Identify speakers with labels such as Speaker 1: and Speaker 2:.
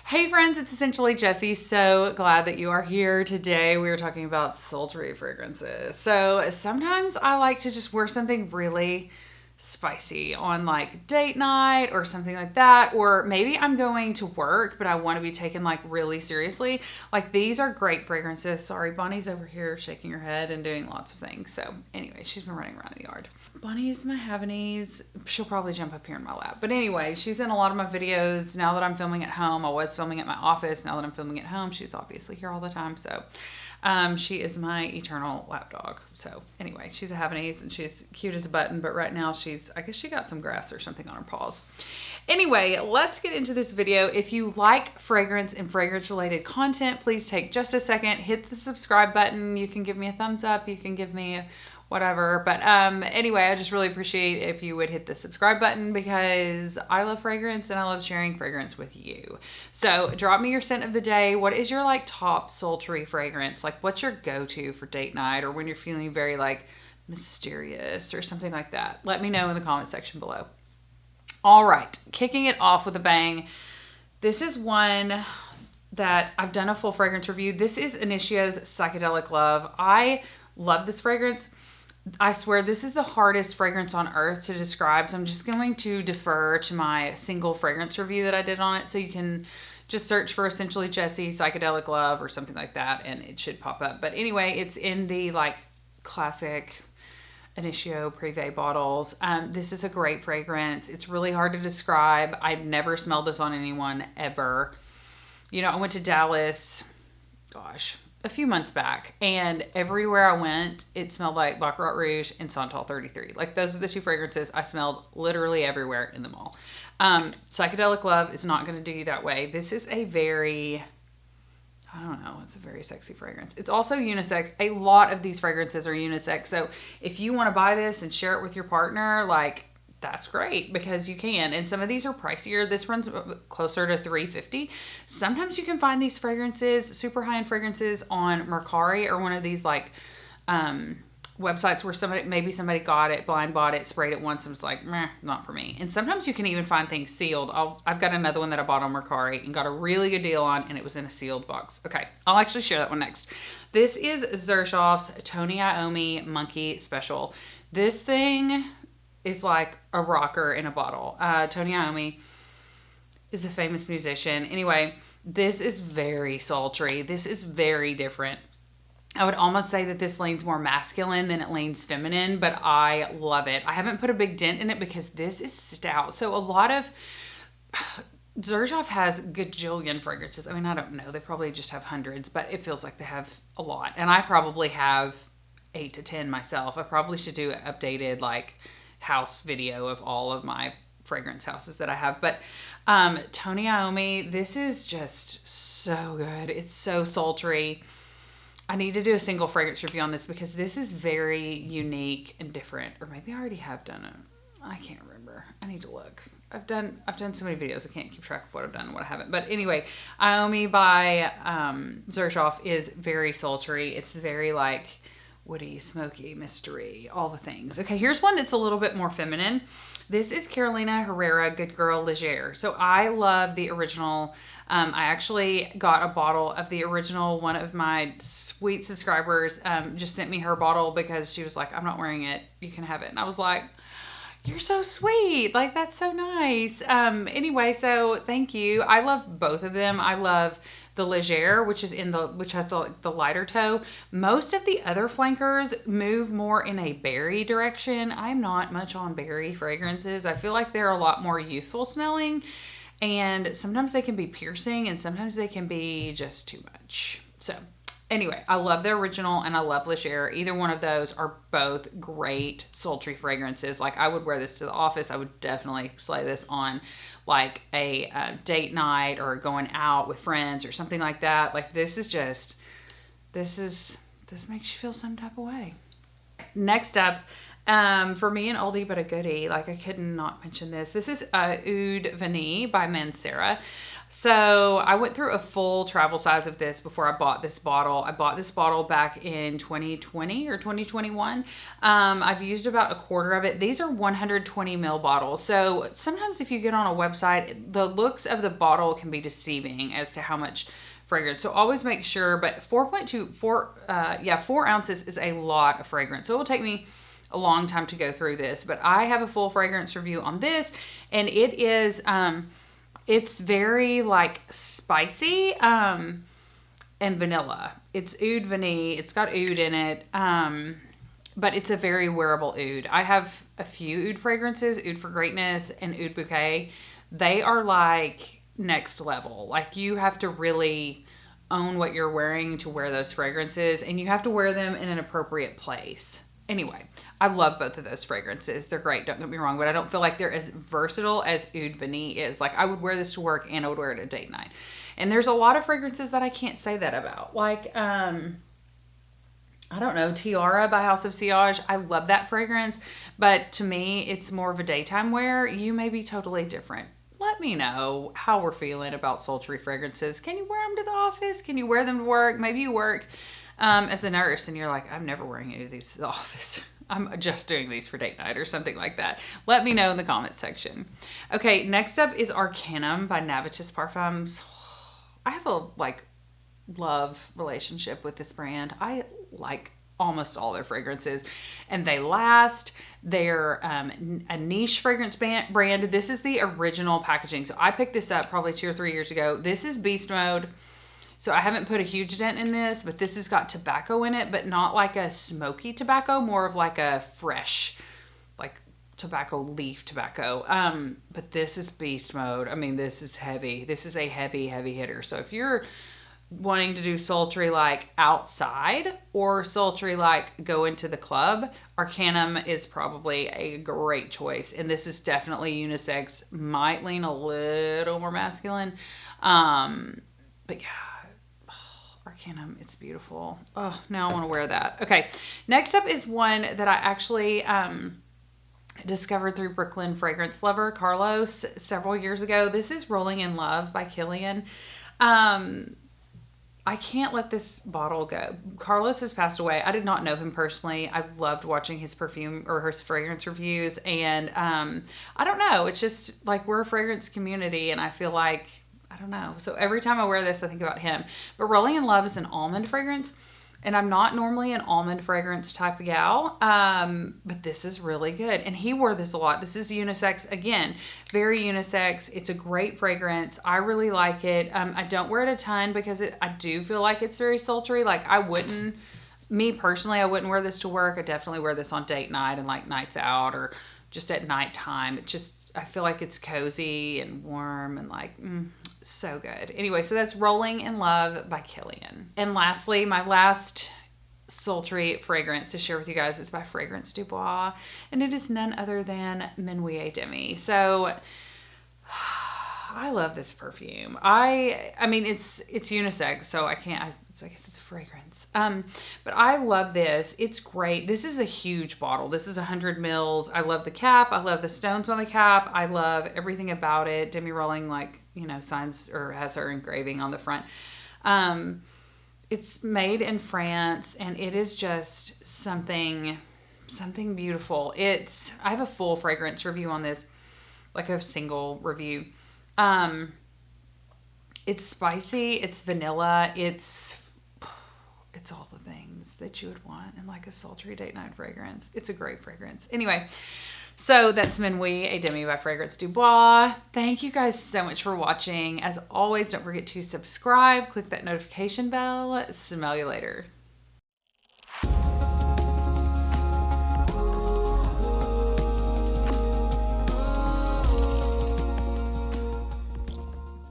Speaker 1: Hey friends, it's essentially Jessie. So glad that you are here today. We are talking about sultry fragrances. So sometimes I like to just wear something really spicy on like date night or something like that. Or maybe I'm going to work, but I want to be taken like really seriously. Like these are great fragrances. Sorry, Bonnie's over here shaking her head and doing lots of things. So anyway, she's been running around the yard. Bunny is my Havanese. She'll probably jump up here in my lap. But anyway, she's in a lot of my videos. Now that I'm filming at home, I was filming at my office. Now that I'm filming at home, she's obviously here all the time. So she is my eternal lap dog. So anyway, she's a Havanese and she's cute as a button. But right now I guess she got some grass or something on her paws. Anyway, let's get into this video. If you like fragrance and fragrance related content, please take just a second, hit the subscribe button. You can give me a thumbs up. You can give me whatever. But anyway, I just really appreciate if you would hit the subscribe button because I love fragrance and I love sharing fragrance with you. So drop me your scent of the day. What is your like top sultry fragrance? Like what's your go-to for date night or when you're feeling very like mysterious or something like that? Let me know in the comment section below. All right, kicking it off with a bang. This is one that I've done a full fragrance review. This is Initio's Psychedelic Love. I love this fragrance. I swear this is the hardest fragrance on earth to describe. So I'm just going to defer to my single fragrance review that I did on it. So you can just search for Essentially Jessie Psychedelic Love or something like that and it should pop up. But anyway, it's in the like classic Initio Privé bottles. This is a great fragrance. It's really hard to describe. I've never smelled this on anyone ever. You know, I went to Dallas, gosh, a few months back, and everywhere I went, it smelled like Baccarat Rouge and Santal 33. Like those are the two fragrances I smelled literally everywhere in the mall. Psychedelic Love is not going to do you that way. This is a very, I don't know, it's a very sexy fragrance. It's also unisex. A lot of these fragrances are unisex. So if you want to buy this and share it with your partner, like that's great because you can. And some of these are pricier. This runs closer to $350. Sometimes you can find these fragrances, super high-end fragrances on Mercari or one of these like websites where somebody got it, blind bought it, sprayed it once and was like, meh, not for me. And sometimes you can even find things sealed. I've got another one that I bought on Mercari and got a really good deal on and it was in a sealed box. Okay, I'll actually share that one next. This is Xershoff's Tony Iommi Monkey Special. This thing is like a rocker in a bottle. Tony Iommi is a famous musician. Anyway, this is very sultry. This is very different. I would almost say that this leans more masculine than it leans feminine, but I love it. I haven't put a big dent in it because this is stout. So a lot of Xershoff has gajillion fragrances. I mean, I don't know. They probably just have hundreds, but it feels like they have a lot. And I probably have 8 to 10 myself. I probably should do an updated like house video of all of my fragrance houses that I have. But Tony Iommi, this is just so good. It's so sultry. I need to do a single fragrance review on this because this is very unique and different. Or maybe I already have done it. I can't remember. I need to look. I've done so many videos. I can't keep track of what I've done and what I haven't. But anyway, Iommi by Xershoff is very sultry. It's very like woody, smoky, mystery, all the things. Okay, here's one that's a little bit more feminine. This is Carolina Herrera Good Girl Légère. So I love the original. I actually got a bottle of the original. One of my sweet subscribers just sent me her bottle because she was like, I'm not wearing it. You can have it. And I was like, you're so sweet. Like, that's so nice. Anyway, so thank you. I love both of them. I love the Légère, which has the lighter toe. Most of the other flankers move more in a berry direction. I'm not much on berry fragrances. I feel like they're a lot more youthful smelling, and sometimes they can be piercing, and sometimes they can be just too much. So anyway, I love the original and I love Légère. Either one of those are both great sultry fragrances. Like I would wear this to the office. I would definitely slay this on like a date night or going out with friends or something like that. Like this makes you feel some type of way. Next up, for me, an oldie but a goodie. Like I could not mention this. This is Oud Vanille by Mancera. So I went through a full travel size of this before I bought this bottle. I bought this bottle back in 2020 or 2021. I've used about a quarter of it. These are 120 ml bottles. So sometimes if you get on a website, the looks of the bottle can be deceiving as to how much fragrance. So always make sure, but 4 ounces is a lot of fragrance. So it will take me a long time to go through this, but I have a full fragrance review on this, and it is, it's very like spicy, and vanilla. It's oud vanille. It's got oud in it. But it's a very wearable oud. I have a few oud fragrances, Oud for Greatness and Oud Bouquet. They are like next level. Like you have to really own what you're wearing to wear those fragrances, and you have to wear them in an appropriate place. Anyway, I love both of those fragrances. They're great, don't get me wrong, but I don't feel like they're as versatile as Oud Vanille is. Like I would wear this to work and I would wear it at date night. And there's a lot of fragrances that I can't say that about. Like, I don't know, Tiara by House of Sillage. I love that fragrance, but to me, it's more of a daytime wear. You may be totally different. Let me know how we're feeling about sultry fragrances. Can you wear them to the office? Can you wear them to work? Maybe you work as a nurse and you're like, I'm never wearing any of these to the office. I'm just doing these for date night or something like that. Let me know in the comment section. Okay, next up is Arcanum by Navitus Parfums. I have a love relationship with this brand. I like almost all their fragrances and they last. They're a niche fragrance brand. This is the original packaging. So I picked this up probably 2 or 3 years ago. This is Beast Mode. So I haven't put a huge dent in this, but this has got tobacco in it, but not like a smoky tobacco, more of like a fresh, like tobacco leaf tobacco. But this is Beast Mode. I mean, this is heavy. This is a heavy, heavy hitter. So if you're wanting to do sultry like outside or sultry like go into the club, Arcanum is probably a great choice. And this is definitely unisex, might lean a little more masculine. But yeah, Arcanum, it's beautiful. Oh, now I want to wear that. Okay, next up is one that I actually discovered through Brooklyn fragrance lover Carlos several years ago. This is Rolling in Love by Kilian. I can't let this bottle go. Carlos has passed away. I did not know him personally. I loved watching his perfume or his fragrance reviews. And I don't know. It's just like we're a fragrance community and I feel like, I don't know. So every time I wear this, I think about him. But Rolling in Love is an almond fragrance. And I'm not normally an almond fragrance type of gal, but this is really good. And he wore this a lot. This is unisex. Again, very unisex. It's a great fragrance. I really like it. I don't wear it a ton because I do feel like it's very sultry. Like me personally, I wouldn't wear this to work. I definitely wear this on date night and like nights out or just at nighttime. It just, I feel like it's cozy and warm and like, so good. Anyway, so that's Rolling in Love by Kilian. And lastly, my last sultry fragrance to share with you guys is by Fragrance Du Bois, and it is none other than Minuit Demi. So I love this perfume. I mean, it's unisex, so I can't. It's like it's a fragrance. But I love this. It's great. This is a huge bottle. This is 100 mils. I love the cap. I love the stones on the cap. I love everything about it. Demi Rolling, like, you know, signs or has her engraving on the front. It's made in France and it is just something beautiful. I have a full fragrance review on this, like a single review. It's spicy, it's vanilla, it's all the things that you would want in like a sultry date night fragrance. It's a great fragrance. Anyway, so that's Minuit Demi by Fragrance Du Bois. Thank you guys so much for watching. As always, don't forget to subscribe, click that notification bell. Smell you later.